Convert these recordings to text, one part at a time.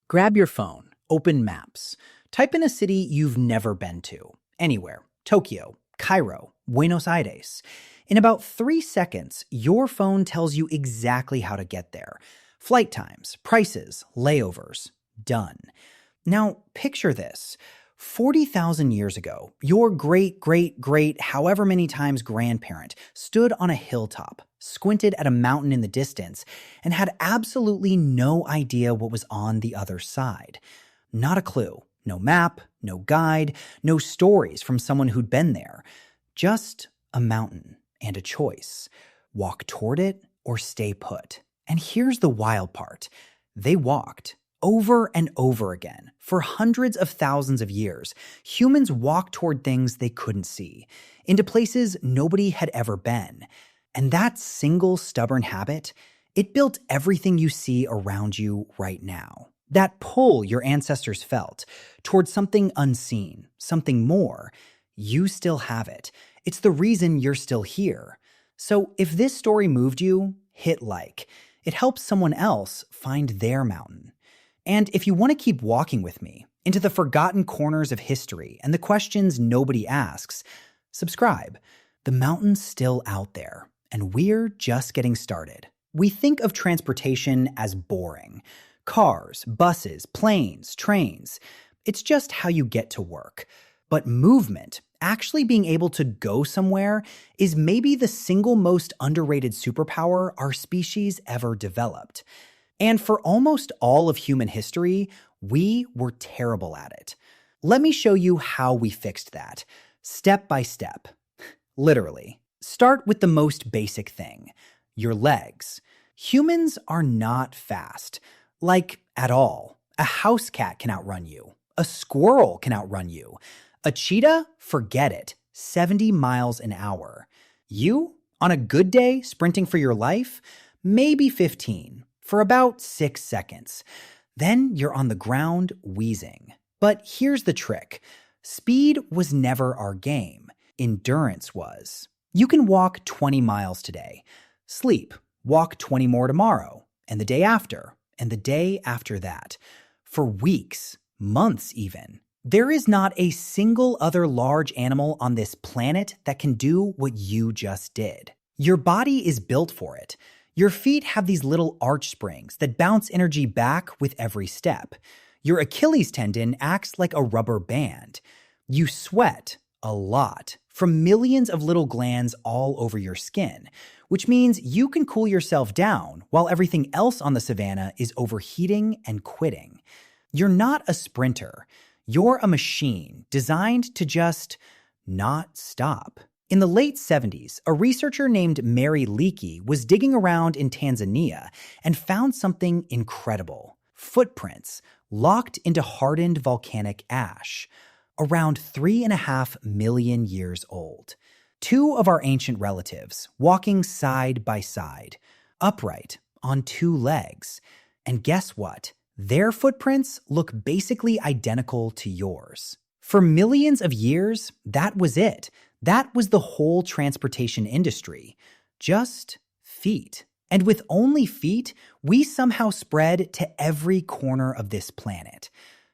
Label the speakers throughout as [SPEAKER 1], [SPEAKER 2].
[SPEAKER 1] Grab your phone, open maps, type in a city you've never been to, anywhere, Tokyo, Cairo, Buenos Aires. In about 3 seconds, your phone tells you exactly how to get there. Flight times, prices, layovers, done. Now, picture this. 40,000 years ago, your great, however many times grandparent stood on a hilltop, squinted at a mountain in the distance, and had absolutely no idea what was on the other side. Not a clue. No map, no guide, no stories from someone who'd been there. Just a mountain and a choice. Walk toward it or stay put. And here's the wild part. They walked. Over and over again, for hundreds of thousands of years, humans walked toward things they couldn't see, into places nobody had ever been. And that single stubborn habit, it built everything you see around you right now. That pull your ancestors felt toward something unseen, something more, you still have it. It's the reason you're still here. So if this story moved you, hit like. It helps someone else find their mountain. And if you want to keep walking with me into the forgotten corners of history and the questions nobody asks, subscribe. The mountain's still out there, and we're just getting started. We think of transportation as boring. Cars, buses, planes, trains. It's just how you get to work. But movement, actually being able to go somewhere, is maybe the single most underrated superpower our species ever developed. And for almost all of human history, we were terrible at it. Let me show you how we fixed that, step by step. Literally. Start with the most basic thing, your legs. Humans are not fast. Like, at all. A house cat can outrun you. A squirrel can outrun you. A cheetah? Forget it. 70 miles an hour. You, on a good day, sprinting for your life? Maybe 15. For about 6 seconds. Then you're on the ground wheezing. But here's the trick. Speed was never our game. Endurance was. You can walk 20 miles today. Sleep. Walk 20 more tomorrow. And the day after. And the day after that. For weeks. Months even. There is not a single other large animal on this planet that can do what you just did. Your body is built for it. Your feet have these little arch springs that bounce energy back with every step. Your Achilles tendon acts like a rubber band. You sweat a lot from millions of little glands all over your skin, which means you can cool yourself down while everything else on the savannah is overheating and quitting. You're not a sprinter. You're a machine designed to just not stop. In the late 70s, a researcher named Mary Leakey was digging around in Tanzania and found something incredible. Footprints locked into hardened volcanic ash, around 3.5 million years old. 2 of our ancient relatives walking side by side, upright, on 2 legs. And guess what? Their footprints look basically identical to yours. For millions of years, that was it. That was the whole transportation industry. Just feet. And with only feet, we somehow spread to every corner of this planet.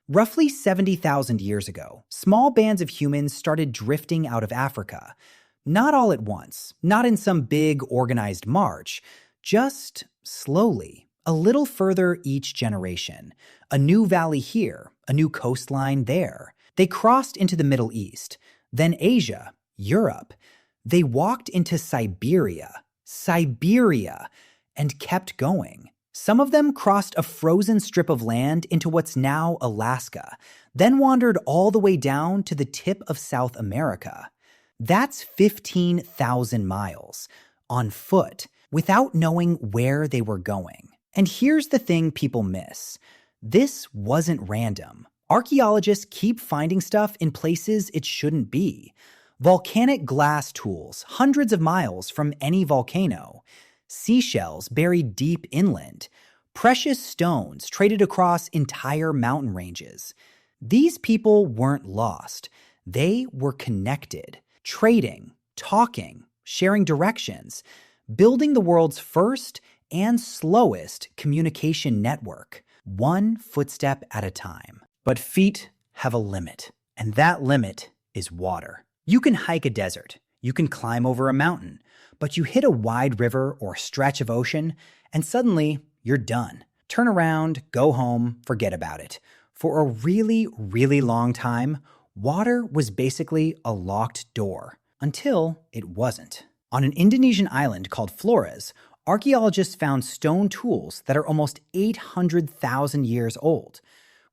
[SPEAKER 1] Roughly 70,000 years ago, small bands of humans started drifting out of Africa. Not all at once, not in some big organized march, just slowly, a little further each generation. A new valley here, a new coastline there. They crossed into the Middle East, then Asia, Europe. They walked into Siberia, and kept going. Some of them crossed a frozen strip of land into what's now Alaska, then wandered all the way down to the tip of South America. That's 15,000 miles, on foot, without knowing where they were going. And here's the thing people miss. This wasn't random. Archaeologists keep finding stuff in places it shouldn't be. Volcanic glass tools, hundreds of miles from any volcano. Seashells buried deep inland. Precious stones traded across entire mountain ranges. These people weren't lost. They were connected, trading, talking, sharing directions, building the world's first and slowest communication network. one footstep at a time. But feet have a limit, and that limit is water. You can hike a desert, you can climb over a mountain, but you hit a wide river or stretch of ocean, and suddenly you're done. Turn around, go home, forget about it. For a really, really long time, water was basically a locked door, until it wasn't. On an Indonesian island called Flores, archaeologists found stone tools that are almost 800,000 years old,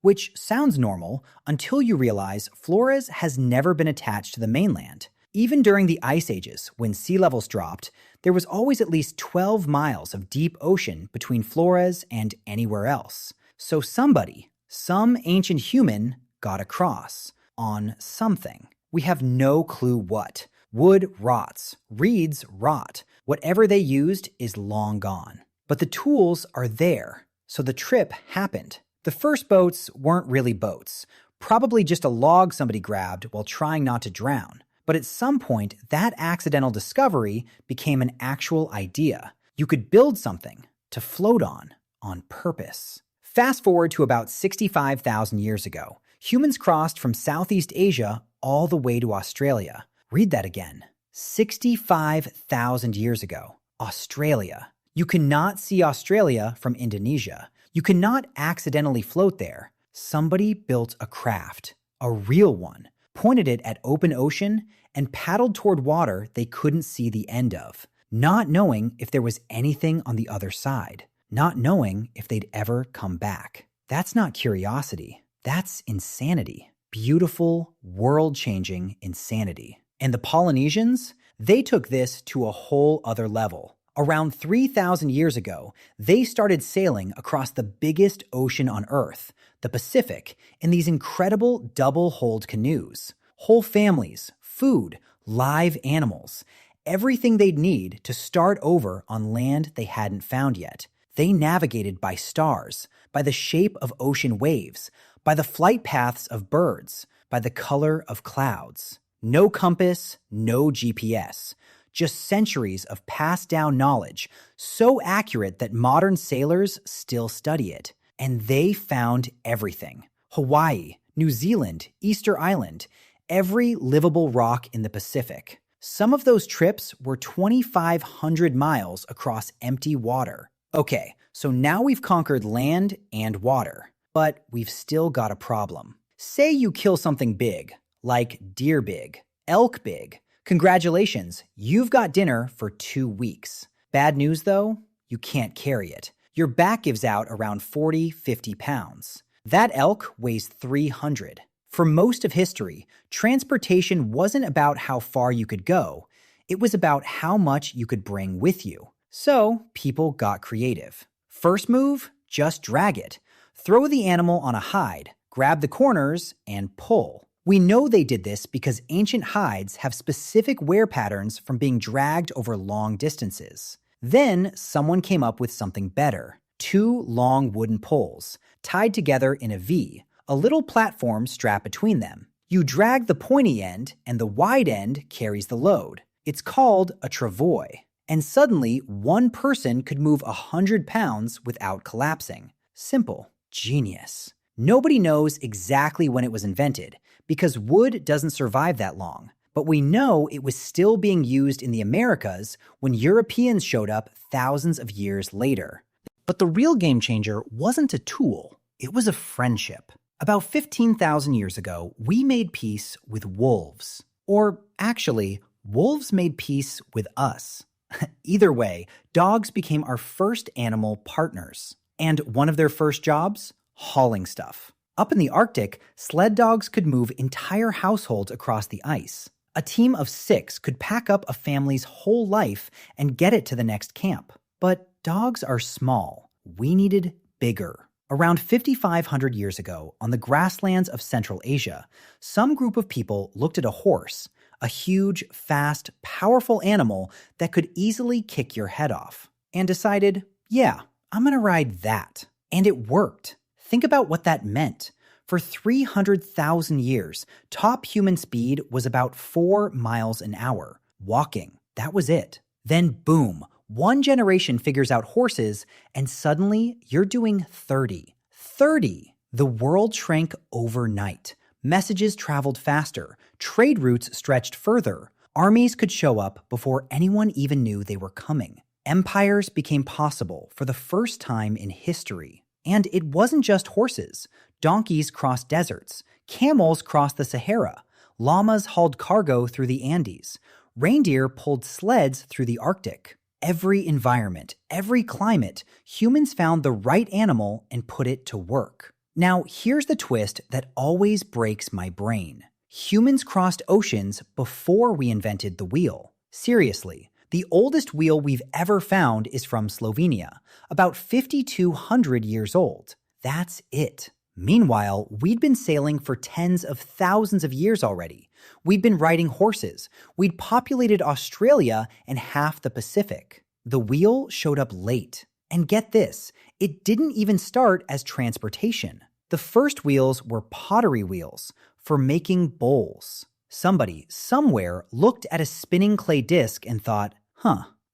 [SPEAKER 1] which sounds normal until you realize Flores has never been attached to the mainland. Even during the ice ages, when sea levels dropped, there was always at least 12 miles of deep ocean between Flores and anywhere else. So somebody, some ancient human, got across on something. We have no clue what. Wood rots, reeds rot. Whatever they used is long gone. But the tools are there, so the trip happened. The first boats weren't really boats, probably just a log somebody grabbed while trying not to drown. But at some point, that accidental discovery became an actual idea. You could build something to float on purpose. Fast forward to about 65,000 years ago. Humans crossed from Southeast Asia all the way to Australia. Read that again. 65,000 years ago. Australia. You cannot see Australia from Indonesia. You cannot accidentally float there. Somebody built a craft, a real one, pointed it at open ocean, and paddled toward water they couldn't see the end of, not knowing if there was anything on the other side, not knowing if they'd ever come back. That's not curiosity. That's insanity. Beautiful, world-changing insanity. And the Polynesians, they took this to a whole other level. Around 3,000 years ago, they started sailing across the biggest ocean on Earth, the Pacific, in these incredible double-hulled canoes. Whole families, food, live animals, everything they'd need to start over on land they hadn't found yet. They navigated by stars, by the shape of ocean waves, by the flight paths of birds, by the color of clouds. No compass, no GPS. Just centuries of passed down knowledge, so accurate that modern sailors still study it. And they found everything. Hawaii, New Zealand, Easter Island, every livable rock in the Pacific. Some of those trips were 2,500 miles across empty water. Okay, so now we've conquered land and water, but we've still got a problem. Say you kill something big, like deer big, elk big. Congratulations, you've got dinner for 2 weeks. Bad news though, you can't carry it. Your back gives out around 40-50 pounds. That elk weighs 300. For most of history, transportation wasn't about how far you could go. It was about how much you could bring with you. So people got creative. First move, just drag it. Throw the animal on a hide, grab the corners, and pull. We know they did this because ancient hides have specific wear patterns from being dragged over long distances. Then someone came up with something better. 2 long wooden poles, tied together in a V, a little platform strapped between them. You drag the pointy end, and the wide end carries the load. It's called a travois. And suddenly, one person could move 100 pounds without collapsing. Simple. Genius. Nobody knows exactly when it was invented, because wood doesn't survive that long. But we know it was still being used in the Americas when Europeans showed up thousands of years later. But the real game changer wasn't a tool, it was a friendship. About 15,000 years ago, we made peace with wolves. Or actually, wolves made peace with us. Either way, dogs became our first animal partners. And one of their first jobs? Hauling stuff. Up in the Arctic, sled dogs could move entire households across the ice. A team of 6 could pack up a family's whole life and get it to the next camp. But dogs are small. We needed bigger. Around 5,500 years ago, on the grasslands of Central Asia, some group of people looked at a horse, a huge, fast, powerful animal that could easily kick your head off, and decided, yeah, I'm gonna ride that. And it worked. Think about what that meant. For 300,000 years, top human speed was about 4 miles an hour. Walking. That was it. Then boom, one generation figures out horses, and suddenly you're doing 30, 30. The world shrank overnight. Messages traveled faster. Trade routes stretched further. Armies could show up before anyone even knew they were coming. Empires became possible for the first time in history. And it wasn't just horses. Donkeys crossed deserts. Camels crossed the Sahara. Llamas hauled cargo through the Andes. Reindeer pulled sleds through the Arctic. Every environment, every climate, humans found the right animal and put it to work. Now, here's the twist that always breaks my brain. Humans crossed oceans before we invented the wheel. Seriously, the oldest wheel we've ever found is from Slovenia, about 5,200 years old. That's it. Meanwhile, we'd been sailing for tens of thousands of years already. We'd been riding horses. We'd populated Australia and half the Pacific. The wheel showed up late. And get this, it didn't even start as transportation. The first wheels were pottery wheels for making bowls. Somebody, somewhere, looked at a spinning clay disc and thought,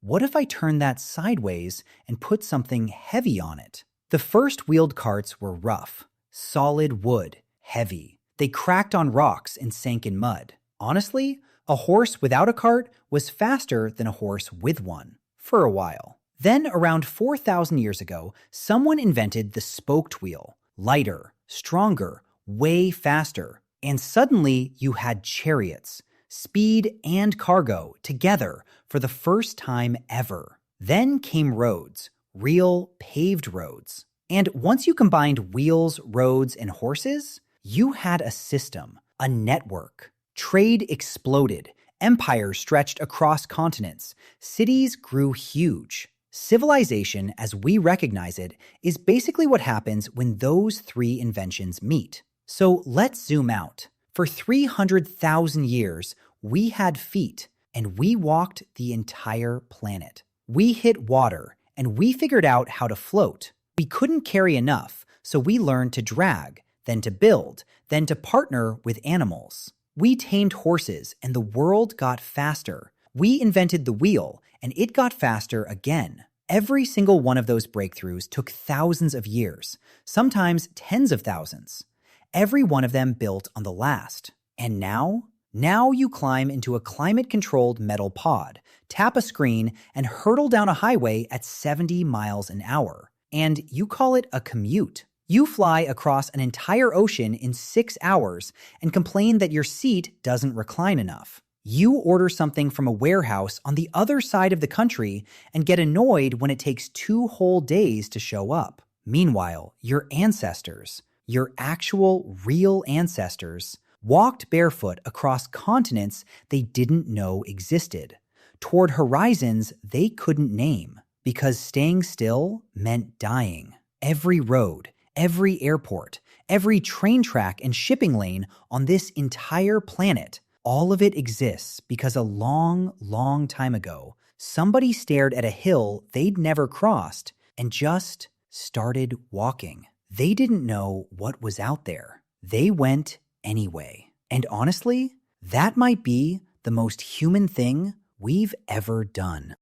[SPEAKER 1] what if I turn that sideways and put something heavy on it? The first wheeled carts were rough. Solid wood, heavy. They cracked on rocks and sank in mud. Honestly, a horse without a cart was faster than a horse with one, for a while. Then, around 4,000 years ago, someone invented the spoked wheel. Lighter, stronger, way faster. And suddenly, you had chariots, speed and cargo together for the first time ever. Then came roads, real paved roads. And once you combined wheels, roads, and horses, you had a system, a network. Trade exploded. Empires stretched across continents. Cities grew huge. Civilization, as we recognize it, is basically what happens when those three inventions meet. So let's zoom out. For 300,000 years, we had feet, and we walked the entire planet. We hit water, and we figured out how to float. We couldn't carry enough, so we learned to drag, then to build, then to partner with animals. We tamed horses, and the world got faster. We invented the wheel, and it got faster again. Every single one of those breakthroughs took thousands of years, sometimes tens of thousands. Every one of them built on the last. And now you climb into a climate-controlled metal pod, tap a screen, and hurtle down a highway at 70 miles an hour. And you call it a commute. You fly across an entire ocean in 6 hours and complain that your seat doesn't recline enough. You order something from a warehouse on the other side of the country and get annoyed when it takes 2 whole days to show up. Meanwhile, your ancestors, your actual real ancestors, walked barefoot across continents they didn't know existed, toward horizons they couldn't name. Because staying still meant dying. Every road, every airport, every train track and shipping lane on this entire planet, all of it exists because a long, long time ago, somebody stared at a hill they'd never crossed and just started walking. They didn't know what was out there. They went anyway. And honestly, that might be the most human thing we've ever done.